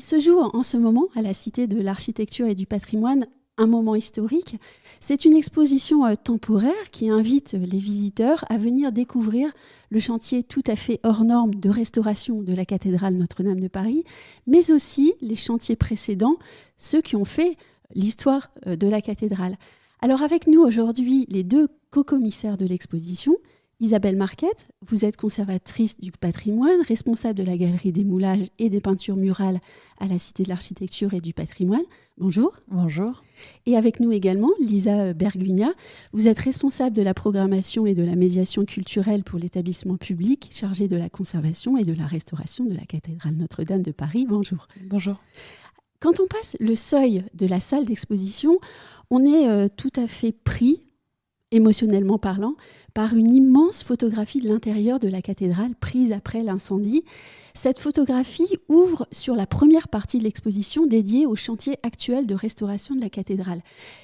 se joue en ce moment à la Cité de l'Architecture et du Patrimoine un moment historique. C'est une exposition temporaire qui invite les visiteurs à venir découvrir le chantier tout à fait hors norme de restauration de la cathédrale Notre-Dame de Paris, mais aussi les chantiers précédents, ceux qui ont fait l'histoire de la cathédrale. Alors avec nous aujourd'hui, les deux co-commissaires de l'exposition, Isabelle Marquette, vous êtes conservatrice du patrimoine, responsable de la galerie des moulages et des peintures murales à la Cité de l'Architecture et du Patrimoine. Bonjour. Bonjour. Et avec nous également, Lisa Bergugna, vous êtes responsable de la programmation et de la médiation culturelle pour l'établissement public chargé de la conservation et de la restauration de la cathédrale Notre-Dame de Paris. Bonjour. Bonjour. Quand on passe le seuil de la salle d'exposition, on est tout à fait pris, émotionnellement parlant, par une immense photographie de l'intérieur de la cathédrale prise après l'incendie. Cette photographie ouvre sur la première partie de l'exposition dédiée au chantier actuel de restauration de la cathédrale.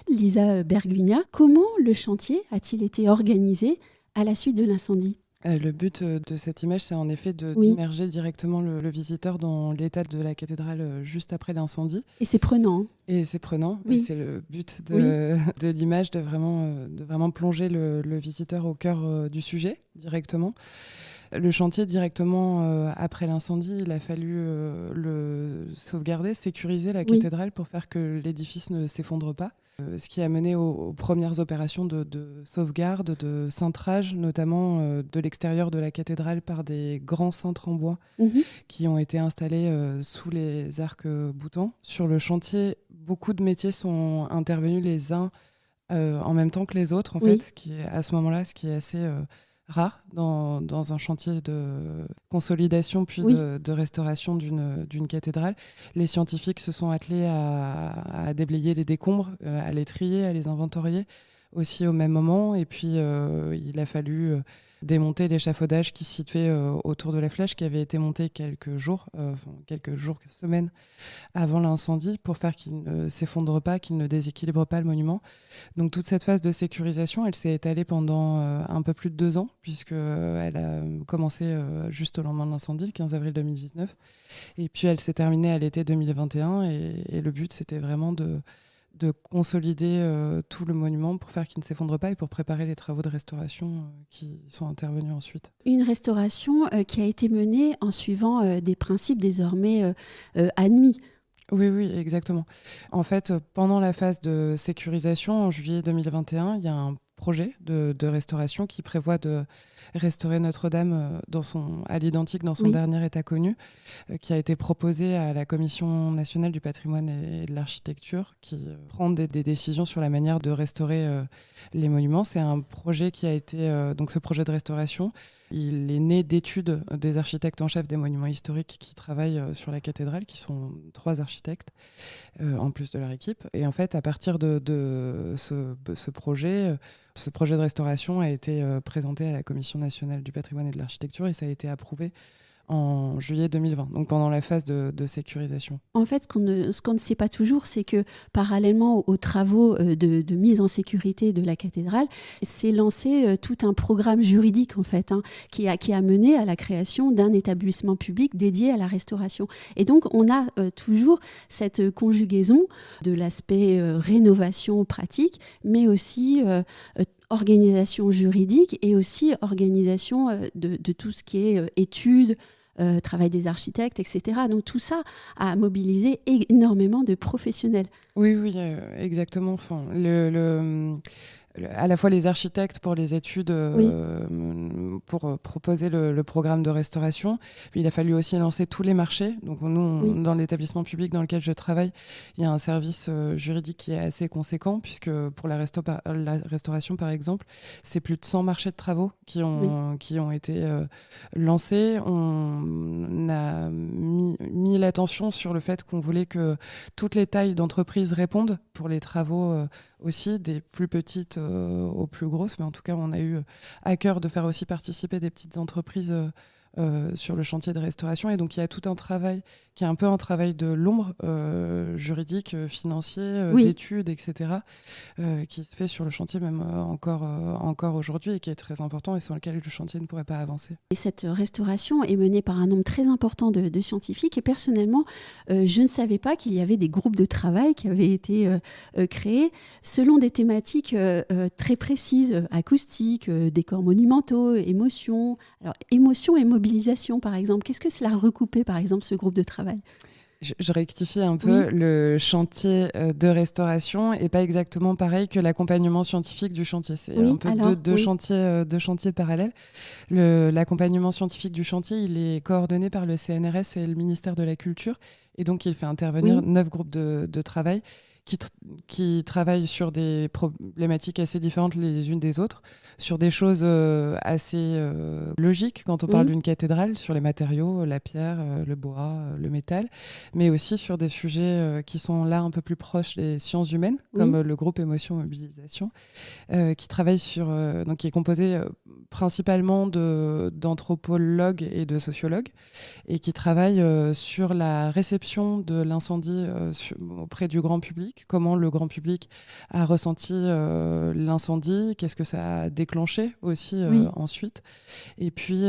Lisa Bergugna, comment le chantier a-t-il été organisé à la suite de l'incendie ? Le but de cette image, c'est en effet d'immerger directement le visiteur dans l'état de la cathédrale juste après l'incendie. Et c'est prenant. Et c'est prenant. Oui. Et c'est le but de l'image, de vraiment plonger le visiteur au cœur du sujet directement. Le chantier, directement après l'incendie, il a fallu le sauvegarder, sécuriser la cathédrale pour faire que l'édifice ne s'effondre pas. Ce qui a mené aux premières opérations de sauvegarde, de cintrage, notamment de l'extérieur de la cathédrale par des grands cintres en bois qui ont été installés sous les arcs-boutants. Sur le chantier, beaucoup de métiers sont intervenus les uns en même temps que les autres, en fait, à ce moment-là, ce qui est assez rare dans un chantier de consolidation puis de restauration d'une cathédrale. Les scientifiques se sont attelés à déblayer les décombres, à les trier, à les inventorier aussi au même moment. Et puis, il a fallu démonter l'échafaudage qui se situait autour de la flèche, qui avait été monté quelques semaines avant l'incendie, pour faire qu'il ne s'effondre pas, qu'il ne déséquilibre pas le monument. Donc toute cette phase de sécurisation, elle s'est étalée pendant un peu plus de 2 ans, puisqu'elle a commencé juste au lendemain de l'incendie, le 15 avril 2019. Et puis elle s'est terminée à l'été 2021. Et le but, c'était vraiment de consolider tout le monument pour faire qu'il ne s'effondre pas et pour préparer les travaux de restauration qui sont intervenus ensuite. Une restauration qui a été menée en suivant des principes désormais admis. Oui, exactement. En fait, pendant la phase de sécurisation, en juillet 2021, il y a un projet de restauration qui prévoit de restaurer Notre-Dame à l'identique dans son dernier état connu, qui a été proposé à la Commission nationale du patrimoine et de l'architecture, qui prend des décisions sur la manière de restaurer les monuments. C'est un projet qui a été... donc ce projet de restauration, il est né d'études des architectes en chef des monuments historiques qui travaillent sur la cathédrale, qui sont 3 architectes, en plus de leur équipe. Et en fait, à partir de ce projet de restauration a été présenté à la Commission nationale du patrimoine et de l'architecture et ça a été approuvé en juillet 2020, donc pendant la phase de sécurisation. En fait, ce qu'on ne sait pas toujours, c'est que parallèlement aux travaux de mise en sécurité de la cathédrale, s'est lancé tout un programme juridique en fait, qui a mené à la création d'un établissement public dédié à la restauration. Et donc, on a toujours cette conjugaison de l'aspect rénovation pratique, mais aussi organisation juridique et aussi organisation de tout ce qui est études, travail des architectes, etc. Donc tout ça a mobilisé énormément de professionnels. Oui, exactement. Enfin, à la fois les architectes pour les études, pour proposer le programme de restauration. Puis il a fallu aussi lancer tous les marchés. Donc nous, dans l'établissement public dans lequel je travaille, il y a un service juridique qui est assez conséquent, puisque pour la restauration, par exemple, c'est plus de 100 marchés de travaux qui ont été lancés. On a mis l'attention sur le fait qu'on voulait que toutes les tailles d'entreprises répondent pour les travaux aussi, des plus petites aux plus grosses, mais en tout cas on a eu à cœur de faire aussi participer des petites entreprises sur le chantier de restauration. Et donc, il y a tout un travail qui est un peu un travail de l'ombre, juridique, financier, d'études, etc., qui se fait sur le chantier même encore aujourd'hui et qui est très important et sans lequel le chantier ne pourrait pas avancer. Et cette restauration est menée par un nombre très important de scientifiques et personnellement, je ne savais pas qu'il y avait des groupes de travail qui avaient été créés selon des thématiques très précises, acoustiques, décors monumentaux, émotions. Alors, émotion et mobilisation, par exemple. Qu'est-ce que cela recoupait, par exemple, ce groupe de travail ? Je rectifie un peu, le chantier de restauration n'est pas exactement pareil que l'accompagnement scientifique du chantier. C'est un peu deux chantiers parallèles. L'accompagnement scientifique du chantier, il est coordonné par le CNRS et le ministère de la Culture. Et donc, il fait intervenir 9 groupes de travail qui travaillent sur des problématiques assez différentes les unes des autres, sur des choses assez logiques quand on parle d'une cathédrale, sur les matériaux, la pierre, le bois, le métal, mais aussi sur des sujets qui sont là un peu plus proches des sciences humaines, comme le groupe Émotion Mobilisation, qui travaille donc qui est composé principalement d'anthropologues et de sociologues, et qui travaille sur la réception de l'incendie auprès du grand public. Comment le grand public a ressenti l'incendie, qu'est-ce que ça a déclenché aussi ensuite, et puis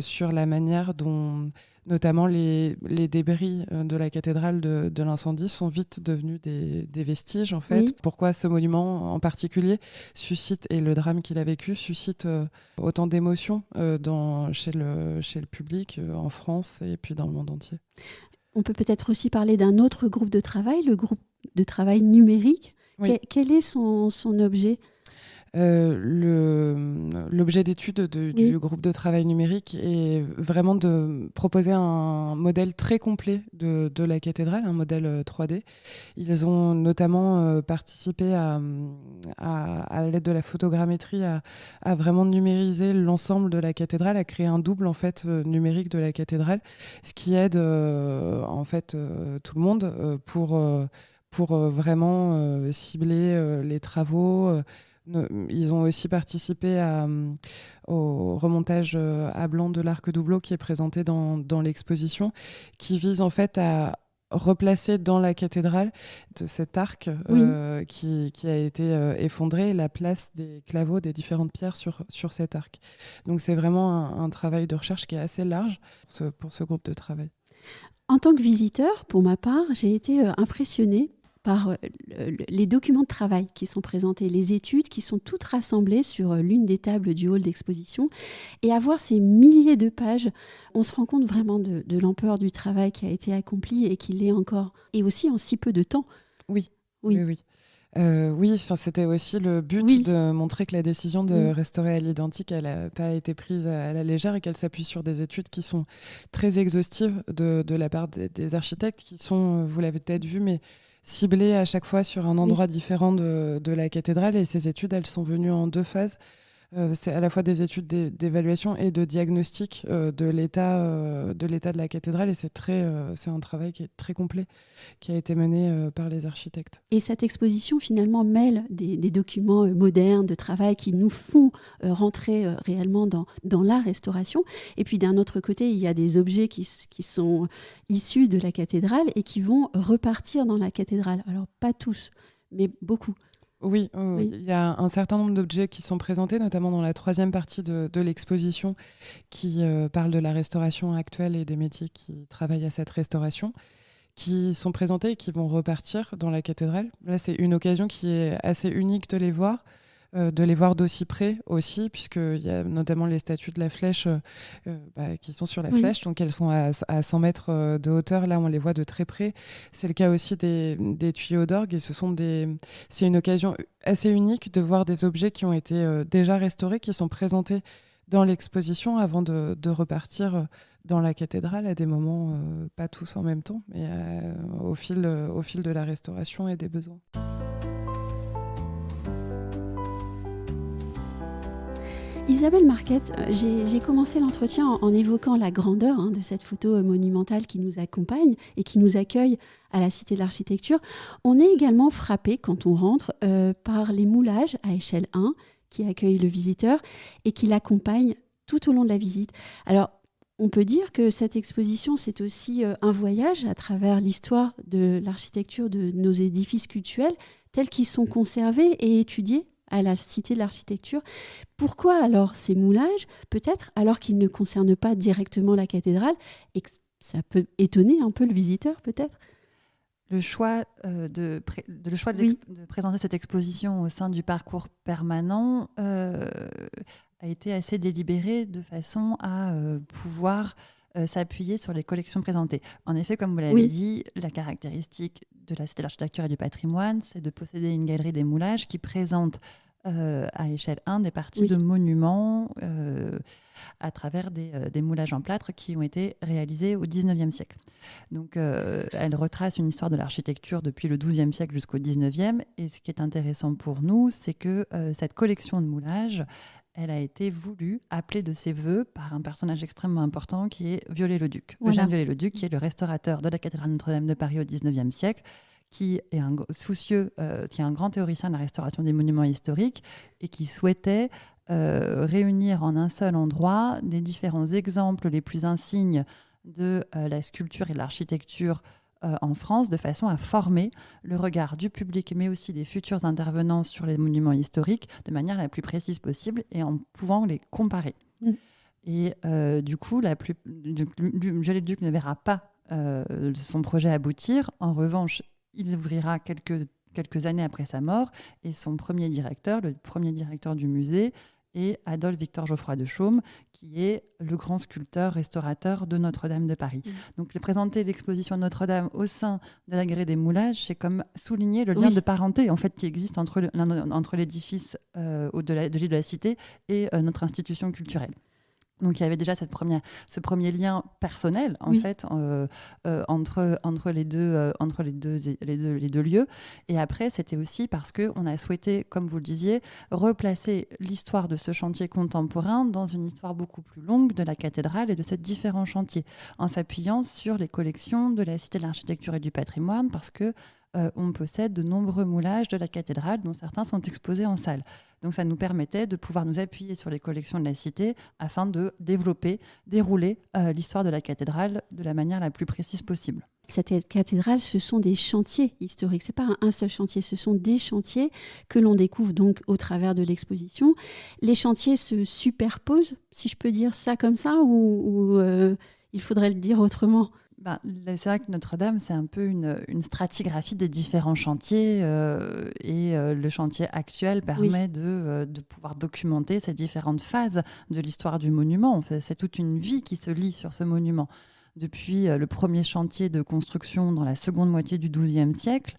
sur la manière dont notamment les débris de la cathédrale de l'incendie sont vite devenus des vestiges en fait. Pourquoi ce monument en particulier suscite, et le drame qu'il a vécu, suscite autant d'émotions chez le public en France et puis dans le monde entier. On peut peut-être aussi parler d'un autre groupe de travail, le groupe de travail numérique. Quel est son objet ? L'objet d'étude du groupe de travail numérique est vraiment de proposer un modèle très complet de la cathédrale, un modèle 3D. Ils ont notamment participé à l'aide de la photogrammétrie à vraiment numériser l'ensemble de la cathédrale, à créer un double en fait numérique de la cathédrale, ce qui aide en fait tout le monde pour vraiment cibler les travaux. Ils ont aussi participé au remontage à blanc de l'arc doubleau qui est présenté dans l'exposition, qui vise en fait à replacer dans la cathédrale de cet arc qui a été effondré, la place des claveaux des différentes pierres sur cet arc. Donc c'est vraiment un travail de recherche qui est assez large pour ce groupe de travail. En tant que visiteur, pour ma part, j'ai été impressionnée par les documents de travail qui sont présentés, les études qui sont toutes rassemblées sur l'une des tables du hall d'exposition. Et à voir ces milliers de pages, on se rend compte vraiment de l'ampleur du travail qui a été accompli et qui l'est encore, et aussi en si peu de temps. Oui. C'était aussi le but de montrer que la décision de restaurer à l'identique, elle n'a pas été prise à la légère et qu'elle s'appuie sur des études qui sont très exhaustives de la part des architectes qui sont, vous l'avez peut-être vu, mais ciblées à chaque fois sur un endroit différent de la cathédrale. Et ces études, elles sont venues en 2 phases. C'est à la fois des études d'évaluation et de diagnostic de l'état de la cathédrale, et c'est un travail qui est très complet, qui a été mené par les architectes. Et cette exposition finalement mêle des documents modernes de travail qui nous font rentrer réellement dans la restauration, et puis d'un autre côté il y a des objets qui sont issus de la cathédrale et qui vont repartir dans la cathédrale. Alors pas tous, mais beaucoup. Oui, il y a un certain nombre d'objets qui sont présentés, notamment dans la 3e partie de l'exposition, qui parle de la restauration actuelle et des métiers qui travaillent à cette restauration, qui sont présentés et qui vont repartir dans la cathédrale. Là, c'est une occasion qui est assez unique de les voir d'aussi près aussi, puisqu'il y a notamment les statues de la flèche qui sont sur la flèche, donc elles sont à 100 mètres de hauteur. Là, on les voit de très près. C'est le cas aussi des tuyaux d'orgue, et c'est une occasion assez unique de voir des objets qui ont été déjà restaurés, qui sont présentés dans l'exposition avant de repartir dans la cathédrale à des moments, pas tous en même temps, mais au fil de la restauration et des besoins. Isabelle Marquette, j'ai commencé l'entretien en évoquant la grandeur de cette photo monumentale qui nous accompagne et qui nous accueille à la Cité de l'Architecture. On est également frappé, quand on rentre, par les moulages à échelle 1 qui accueillent le visiteur et qui l'accompagnent tout au long de la visite. Alors, On peut dire que cette exposition, c'est aussi un voyage à travers l'histoire de l'architecture de nos édifices cultuels tels qu'ils sont conservés et étudiés à la Cité de l'Architecture. Pourquoi alors ces moulages, peut-être, alors qu'ils ne concernent pas directement la cathédrale et que ça peut étonner un peu le visiteur, peut-être? Le choix, de présenter cette exposition au sein du parcours permanent a été assez délibéré de façon à pouvoir s'appuyer sur les collections présentées. En effet, comme vous l'avez dit, la caractéristique de la Cité de l'Architecture et du Patrimoine, c'est de posséder une galerie des moulages qui présente à échelle 1 des parties de monuments à travers des moulages en plâtre qui ont été réalisés au XIXe siècle. Donc, elle retrace une histoire de l'architecture depuis le XIIe siècle jusqu'au XIXe. Et ce qui est intéressant pour nous, c'est que cette collection de moulages, elle a été voulue, appelée de ses voeux par un personnage extrêmement important qui est Viollet-le-Duc. Voilà. Eugène Viollet-le-Duc, qui est le restaurateur de la cathédrale Notre-Dame de Paris au XIXe siècle, qui est un soucieux, qui est un grand théoricien de la restauration des monuments historiques et qui souhaitait réunir en un seul endroit les différents exemples les plus insignes de la sculpture et de l'architecture en France, de façon à former le regard du public, mais aussi des futurs intervenants sur les monuments historiques de manière la plus précise possible et en pouvant les comparer. Et du coup, Viollet-le-Duc ne verra pas son projet aboutir. En revanche, il ouvrira quelques années après sa mort, et son premier directeur, le premier directeur du musée, est Adolphe Victor Geoffroy de Chaume, qui est le grand sculpteur restaurateur de Notre-Dame de Paris. Donc, présenter l'exposition Notre-Dame au sein de la galerie des moulages, c'est comme souligner le lien de parenté en fait, qui existe entre l'édifice de l'île de la Cité et notre institution culturelle. Donc, il y avait déjà ce premier lien personnel en fait entre les deux lieux. Et après, c'était aussi parce qu'on a souhaité, comme vous le disiez, replacer l'histoire de ce chantier contemporain dans une histoire beaucoup plus longue de la cathédrale et de ces différents chantiers, en s'appuyant sur les collections de la Cité de l'Architecture et du Patrimoine, parce que on possède de nombreux moulages de la cathédrale, dont certains sont exposés en salle. Donc ça nous permettait de pouvoir nous appuyer sur les collections de la Cité afin de dérouler l'histoire de la cathédrale de la manière la plus précise possible. Cette cathédrale, ce sont des chantiers historiques. Ce n'est pas un seul chantier, ce sont des chantiers que l'on découvre donc au travers de l'exposition. Les chantiers se superposent, si je peux dire ça comme ça, ou il faudrait le dire autrement? C'est vrai que Notre-Dame, c'est un peu une stratigraphie des différents chantiers et le chantier actuel permet de pouvoir documenter ces différentes phases de l'histoire du monument. C'est toute une vie qui se lit sur ce monument. Depuis le premier chantier de construction dans la seconde moitié du XIIe siècle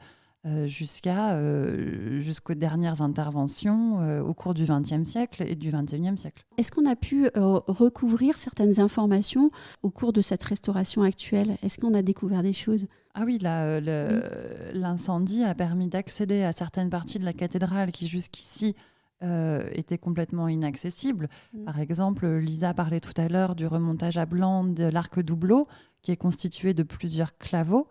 jusqu'aux dernières interventions au cours du XXe siècle et du XXIe siècle. Est-ce qu'on a pu recouvrir certaines informations au cours de cette restauration actuelle? Est-ce qu'on a découvert des choses? Ah oui, l'incendie a permis d'accéder à certaines parties de la cathédrale qui jusqu'ici étaient complètement inaccessibles. Par exemple, Lisa parlait tout à l'heure du remontage à blanc de l'arc doubleau qui est constitué de plusieurs claveaux.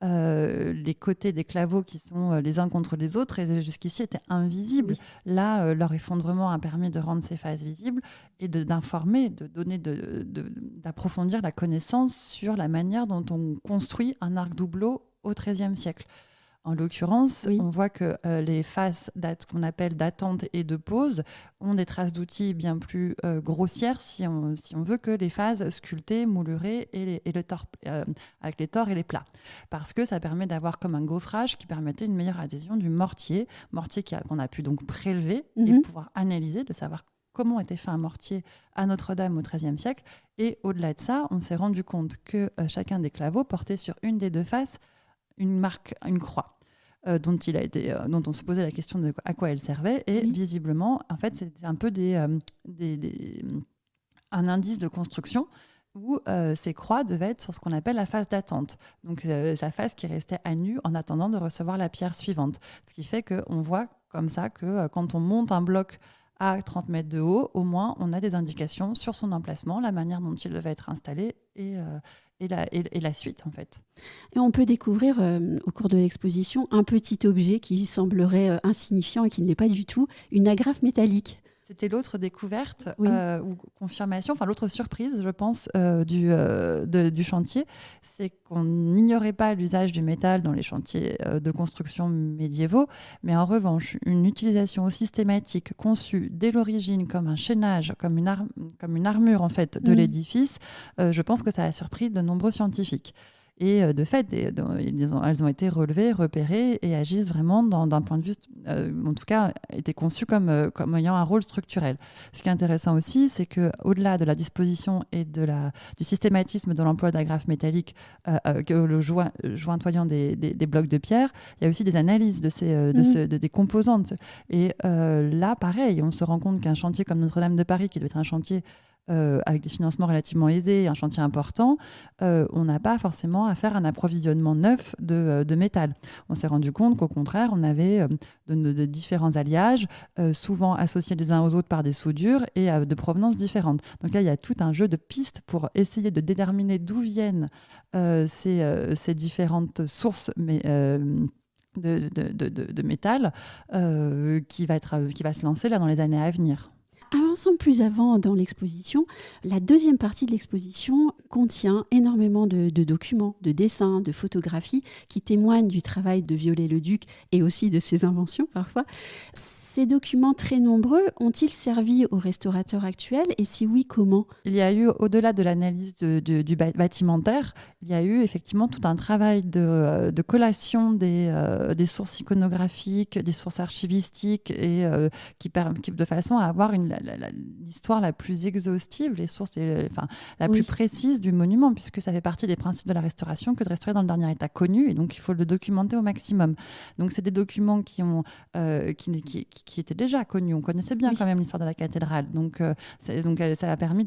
Les côtés des claveaux qui sont les uns contre les autres et jusqu'ici étaient invisibles. Là, leur effondrement a permis de rendre ces phases visibles et d'informer, d'approfondir la connaissance sur la manière dont on construit un arc doubleau au XIIIe siècle. En l'occurrence, on voit que les faces qu'on appelle d'attente et de pose ont des traces d'outils bien plus grossières si on veut que les phases sculptées, moulurées avec les tors et les plats. Parce que ça permet d'avoir comme un gaufrage qui permettait une meilleure adhésion du mortier qu'on a pu donc prélever et pouvoir analyser, de savoir comment était fait un mortier à Notre-Dame au XIIIe siècle. Et au-delà de ça, on s'est rendu compte que chacun des claveaux portait sur une des deux faces une croix dont on se posait la question de à quoi elle servait, et visiblement en fait c'était un peu un indice de construction où ces croix devaient être sur ce qu'on appelle la phase d'attente, donc sa phase qui restait à nu en attendant de recevoir la pierre suivante, ce qui fait qu'on voit comme ça que quand on monte un bloc à 30 mètres de haut, au moins on a des indications sur son emplacement, la manière dont il devait être installé et la suite en fait. Et on peut découvrir au cours de l'exposition un petit objet qui semblerait insignifiant et qui ne l'est pas du tout, une agrafe métallique. C'était l'autre découverte Oui. ou confirmation, enfin l'autre surprise, je pense, du chantier, c'est qu'on n'ignorait pas l'usage du métal dans les chantiers de construction médiévaux, mais en revanche, une utilisation systématique conçue dès l'origine comme un chaînage, comme une armure en fait de l'édifice, je pense que ça a surpris de nombreux scientifiques. Et de fait, elles ont été relevées, repérées et agissent vraiment d'un point de vue, en tout cas, étaient conçues comme ayant un rôle structurel. Ce qui est intéressant aussi, c'est qu'au-delà de la disposition et du systématisme de l'emploi d'agrafes métalliques, le jointoyant des blocs de pierre, il y a aussi des analyses des composantes. Et là, pareil, on se rend compte qu'un chantier comme Notre-Dame de Paris, qui doit être un chantier avec des financements relativement aisés, un chantier important, on n'a pas forcément à faire un approvisionnement neuf de métal. On s'est rendu compte qu'au contraire, on avait de différents alliages, souvent associés les uns aux autres par des soudures et de provenance différentes. Donc là, il y a tout un jeu de pistes pour essayer de déterminer d'où viennent ces différentes sources de métal qui va se lancer là dans les années à venir. Avançons plus avant dans l'exposition. La deuxième partie de l'exposition contient énormément de documents, de dessins, de photographies qui témoignent du travail de Viollet-le-Duc et aussi de ses inventions parfois. Ces documents très nombreux ont-ils servi aux restaurateurs actuels et si oui, comment ? Il y a eu, au-delà de l'analyse du bâtimentaire, il y a eu effectivement tout un travail de collation des sources iconographiques, des sources archivistiques et de façon à avoir l'histoire la plus exhaustive, les sources plus précise du monument, puisque ça fait partie des principes de la restauration que de restaurer dans le dernier état connu et donc il faut le documenter au maximum. Donc c'est des documents qui étaient déjà connus. On connaissait bien quand même l'histoire de la cathédrale. Donc ça a permis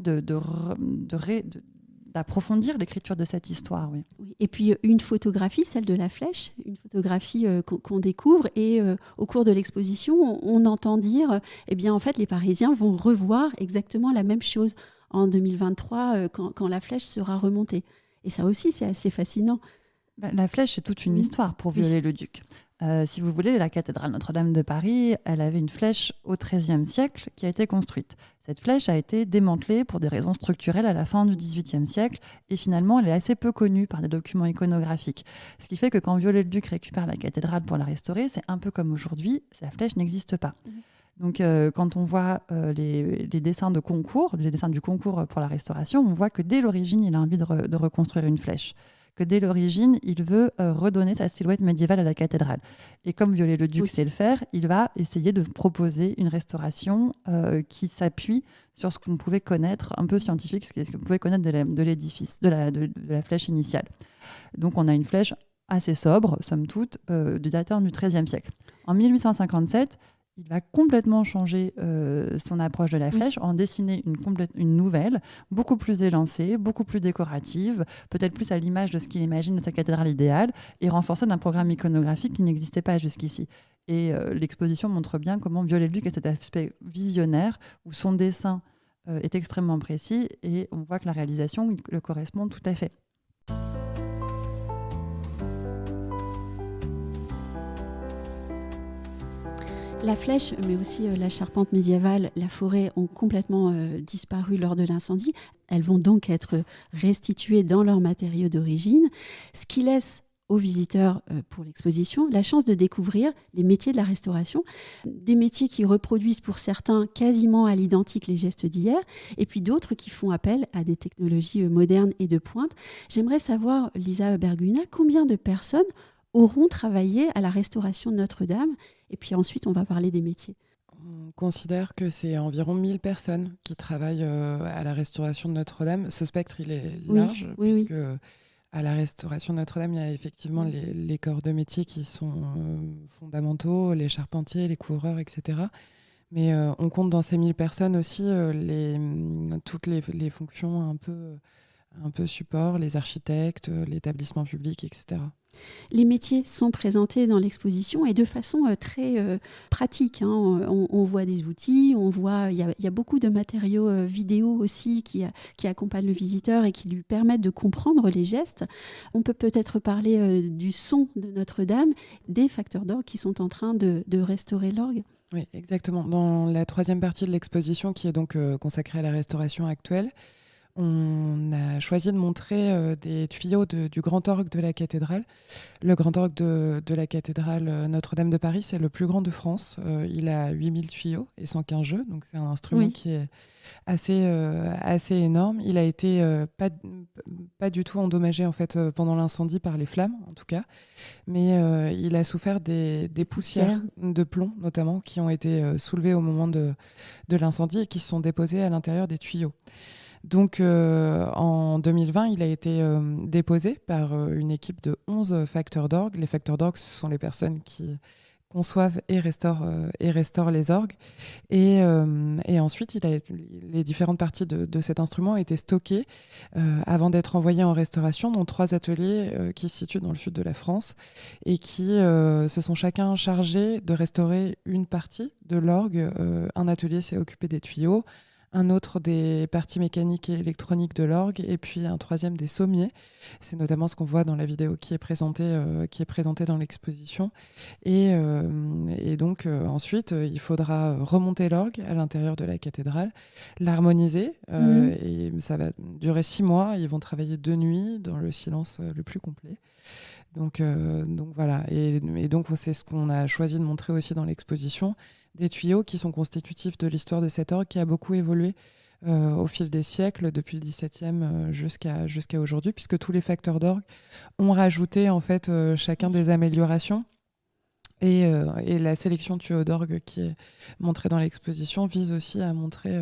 d'approfondir l'écriture de cette histoire. Oui. Et puis une photographie, celle de la flèche, une photographie qu'on découvre et au cours de l'exposition, on entend dire, en fait, les Parisiens vont revoir exactement la même chose en 2023 quand la flèche sera remontée. Et ça aussi, c'est assez fascinant. La flèche, c'est toute une histoire pour Viollet-le-Duc. Si vous voulez, la cathédrale Notre-Dame de Paris, elle avait une flèche au XIIIe siècle qui a été construite. Cette flèche a été démantelée pour des raisons structurelles à la fin du XVIIIe siècle et finalement, elle est assez peu connue par des documents iconographiques. Ce qui fait que quand Viollet-le-Duc récupère la cathédrale pour la restaurer, c'est un peu comme aujourd'hui, la flèche n'existe pas. Donc, quand on voit les dessins de concours, les dessins du concours pour la restauration, on voit que dès l'origine, il a envie de reconstruire une flèche. Que dès l'origine, il veut redonner sa silhouette médiévale à la cathédrale. Et comme Viollet-le-Duc sait le faire, il va essayer de proposer une restauration qui s'appuie sur ce qu'on pouvait connaître, un peu scientifique, ce qu'on pouvait connaître de l'édifice, de la flèche initiale. Donc on a une flèche assez sobre, somme toute, datant du XIIIe siècle. En 1857, il va complètement changer son approche de la flèche, en dessiner une nouvelle, beaucoup plus élancée, beaucoup plus décorative, peut-être plus à l'image de ce qu'il imagine de sa cathédrale idéale, et renforcée d'un programme iconographique qui n'existait pas jusqu'ici. Et l'exposition montre bien comment Viollet-le-Duc a cet aspect visionnaire, où son dessin est extrêmement précis, et on voit que la réalisation le correspond tout à fait. La flèche, mais aussi la charpente médiévale, la forêt ont complètement disparu lors de l'incendie. Elles vont donc être restituées dans leurs matériaux d'origine, ce qui laisse aux visiteurs pour l'exposition la chance de découvrir les métiers de la restauration, des métiers qui reproduisent pour certains quasiment à l'identique les gestes d'hier, et puis d'autres qui font appel à des technologies modernes et de pointe. J'aimerais savoir, Lisa Berguna, combien de personnes auront travaillé à la restauration de Notre-Dame, et puis ensuite on va parler des métiers. On considère que c'est environ 1000 personnes qui travaillent à la restauration de Notre-Dame. Ce spectre, il est large, puisque à la restauration de Notre-Dame, il y a effectivement les corps de métier qui sont fondamentaux, les charpentiers, les couvreurs, etc. Mais on compte dans ces 1000 personnes aussi toutes les fonctions un peu support, les architectes, l'établissement public, etc. Les métiers sont présentés dans l'exposition et de façon très pratique. On voit des outils, il y a beaucoup de matériaux vidéo aussi qui accompagnent le visiteur et qui lui permettent de comprendre les gestes. On peut peut-être parler du son de Notre-Dame, des facteurs d'orgue qui sont en train de restaurer l'orgue. Oui, exactement. Dans la troisième partie de l'exposition, qui est donc consacrée à la restauration actuelle, on a choisi de montrer des tuyaux du grand orgue de la cathédrale. Le grand orgue de la cathédrale Notre-Dame de Paris, c'est le plus grand de France. Il a 8000 tuyaux et 115 jeux, donc c'est un instrument qui est assez énorme. Il a été pas du tout endommagé en fait, pendant l'incendie par les flammes, en tout cas. Mais il a souffert des poussières de plomb, notamment, qui ont été soulevées au moment de l'incendie et qui se sont déposées à l'intérieur des tuyaux. Donc en 2020, il a été déposé par une équipe de 11 facteurs d'orgue. Les facteurs d'orgue, ce sont les personnes qui conçoivent et restaurent les orgues. Et ensuite, les différentes parties de cet instrument ont été stockées avant d'être envoyées en restauration dans 3 ateliers qui se situent dans le sud de la France et qui se sont chacun chargés de restaurer une partie de l'orgue. Un atelier s'est occupé des tuyaux, un autre des parties mécaniques et électroniques de l'orgue, et puis un troisième des sommiers. C'est notamment ce qu'on voit dans la vidéo qui est présentée dans l'exposition. Et donc ensuite, il faudra remonter l'orgue à l'intérieur de la cathédrale, l'harmoniser, et ça va durer 6 mois. Ils vont travailler 2 nuits dans le silence le plus complet. Donc voilà, et donc c'est ce qu'on a choisi de montrer aussi dans l'exposition, des tuyaux qui sont constitutifs de l'histoire de cet orgue qui a beaucoup évolué au fil des siècles, depuis le XVIIe jusqu'à aujourd'hui, puisque tous les facteurs d'orgue ont rajouté en fait chacun des améliorations. Et la sélection de tuyaux d'orgue qui est montrée dans l'exposition vise aussi à montrer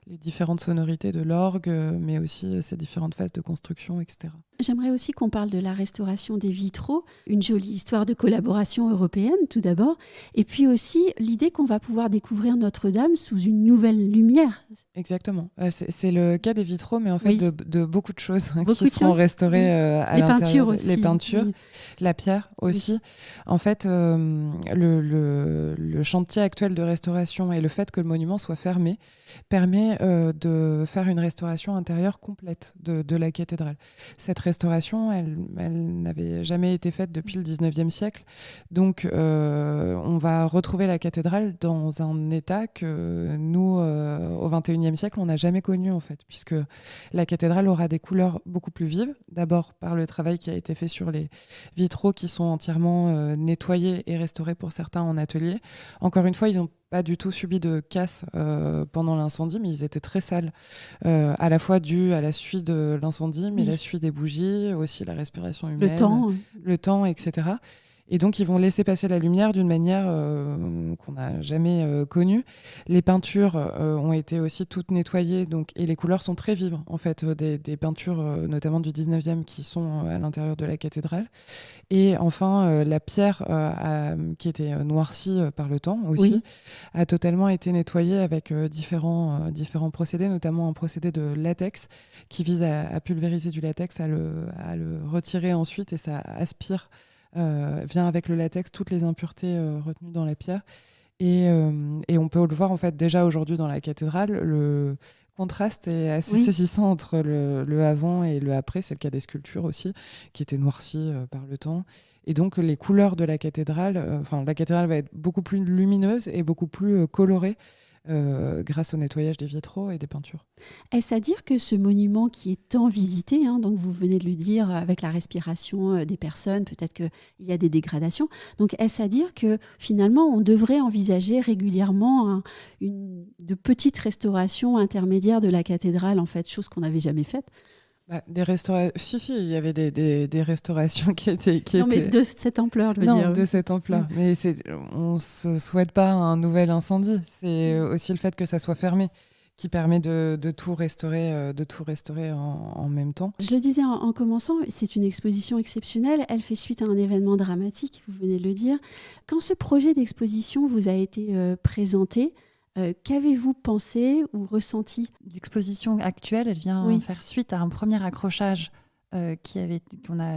les différentes sonorités de l'orgue, mais aussi ses différentes phases de construction, etc. J'aimerais aussi qu'on parle de la restauration des vitraux, une jolie histoire de collaboration européenne tout d'abord, et puis aussi l'idée qu'on va pouvoir découvrir Notre-Dame sous une nouvelle lumière. Exactement. C'est le cas des vitraux, mais en fait de beaucoup de choses qui seront restaurées à l'intérieur. Peintures aussi. Les peintures, la pierre aussi. En fait, le chantier actuel de restauration et le fait que le monument soit fermé permet de faire une restauration intérieure complète de la cathédrale. Cette restauration, elle n'avait jamais été faite depuis le 19e siècle. Donc, on va retrouver la cathédrale dans un état que nous, au 21e siècle, on n'a jamais connu, en fait, puisque la cathédrale aura des couleurs beaucoup plus vives. D'abord, par le travail qui a été fait sur les vitraux qui sont entièrement nettoyés et restaurés pour certains en atelier. Encore une fois, ils n'ont pas du tout subi de casse pendant l'incendie, mais ils étaient très sales, à la fois dû à la suie de l'incendie, mais la suie des bougies, aussi la respiration humaine, le temps, etc. Et donc, ils vont laisser passer la lumière d'une manière qu'on n'a jamais connue. Les peintures ont été aussi toutes nettoyées, et les couleurs sont très vives, en fait, des peintures, notamment du 19e, qui sont à l'intérieur de la cathédrale. Et enfin, la pierre, qui était noircie par le temps aussi, a totalement été nettoyée avec différents procédés, notamment un procédé de latex qui vise à pulvériser du latex, à le retirer ensuite, et ça aspire, vient avec le latex toutes les impuretés retenues dans la pierre. Et on peut le voir en fait déjà aujourd'hui dans la cathédrale. Le contraste est assez saisissant entre le avant et le après. C'est le cas des sculptures aussi, qui étaient noircies par le temps. Et donc les couleurs de la cathédrale, la cathédrale va être beaucoup plus lumineuse et beaucoup plus colorée grâce au nettoyage des vitraux et des peintures. Est-ce à dire que ce monument qui est tant visité, donc vous venez de le dire, avec la respiration des personnes, peut-être qu'il y a des dégradations, donc est-ce à dire que finalement on devrait envisager régulièrement de petites restaurations intermédiaires de la cathédrale, en fait, chose qu'on n'avait jamais faite? Si, il y avait des restaurations qui étaient... mais de cette ampleur, je veux dire. Non, de cette ampleur. Mais on ne se souhaite pas un nouvel incendie. C'est aussi le fait que ça soit fermé qui permet de tout restaurer, en même temps. Je le disais en commençant, c'est une exposition exceptionnelle. Elle fait suite à un événement dramatique, vous venez de le dire. Quand ce projet d'exposition vous a été présenté, qu'avez-vous pensé ou ressenti? L'exposition actuelle, elle vient faire suite à un premier accrochage qui a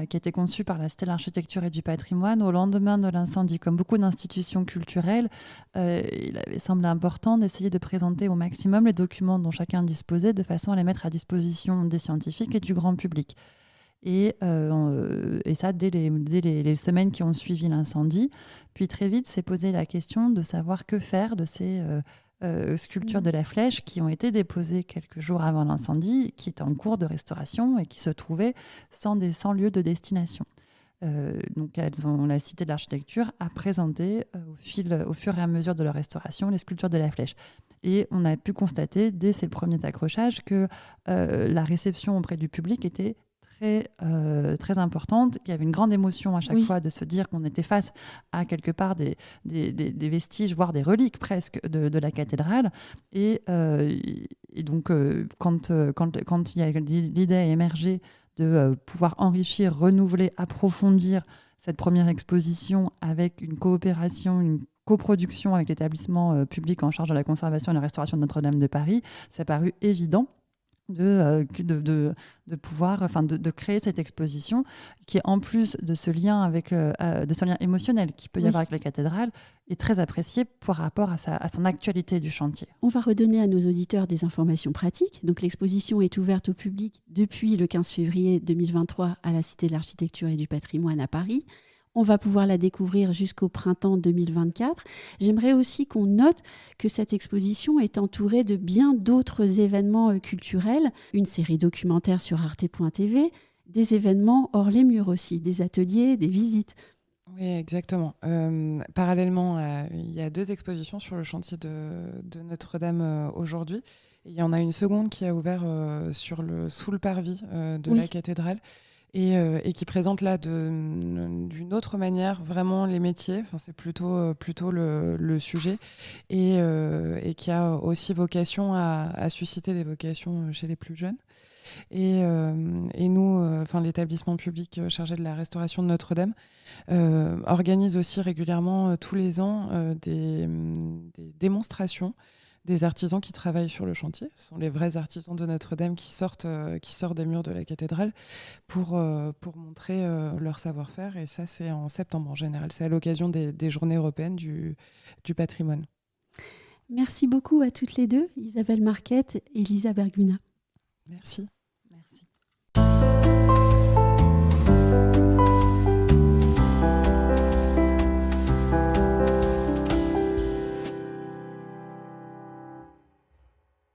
été conçu par la Cité de l'Architecture et du Patrimoine au lendemain de l'incendie. Comme beaucoup d'institutions culturelles, il avait semblé important d'essayer de présenter au maximum les documents dont chacun disposait de façon à les mettre à disposition des scientifiques et du grand public. Et ça dès les semaines qui ont suivi l'incendie. Puis très vite s'est posé la question de savoir que faire de ces sculptures de la flèche qui ont été déposées quelques jours avant l'incendie, qui étaient en cours de restauration et qui se trouvaient sans lieu de destination. Donc la Cité de l'Architecture a présenté au fur et à mesure de leur restauration les sculptures de la flèche. Et on a pu constater dès ces premiers accrochages que la réception auprès du public était très importante, qu'il y avait une grande émotion à chaque fois de se dire qu'on était face à quelque part des vestiges, voire des reliques presque de la cathédrale. Et donc, quand l'idée a émergé de pouvoir enrichir, renouveler, approfondir cette première exposition avec une coopération, une coproduction avec l'établissement public en charge de la conservation et de la restauration de Notre-Dame de Paris, ça a paru évident de pouvoir, de créer cette exposition qui, en plus de ce lien émotionnel qu'il peut y avoir avec la cathédrale, est très apprécié par rapport à son actualité du chantier. On va redonner à nos auditeurs des informations pratiques. Donc, l'exposition est ouverte au public depuis le 15 février 2023 à la Cité de l'Architecture et du Patrimoine à Paris. On va pouvoir la découvrir jusqu'au printemps 2024. J'aimerais aussi qu'on note que cette exposition est entourée de bien d'autres événements culturels, une série documentaire sur arte.tv, des événements hors les murs aussi, des ateliers, des visites. Oui, exactement. Parallèlement, il y a 2 expositions sur le chantier de Notre-Dame aujourd'hui. Et il y en a une seconde qui a ouvert sous le parvis de la cathédrale. Et qui présente là d'une autre manière vraiment les métiers. Enfin, c'est plutôt le sujet et qui a aussi vocation à susciter des vocations chez les plus jeunes. Et nous, l'établissement public chargé de la restauration de Notre-Dame organise aussi régulièrement tous les ans des démonstrations des artisans qui travaillent sur le chantier. Ce sont les vrais artisans de Notre-Dame qui sortent des murs de la cathédrale pour montrer leur savoir-faire. Et ça, c'est en septembre en général. C'est à l'occasion des Journées européennes du patrimoine. Merci beaucoup à toutes les deux, Isabelle Marquette et Lisa Berguna. Merci.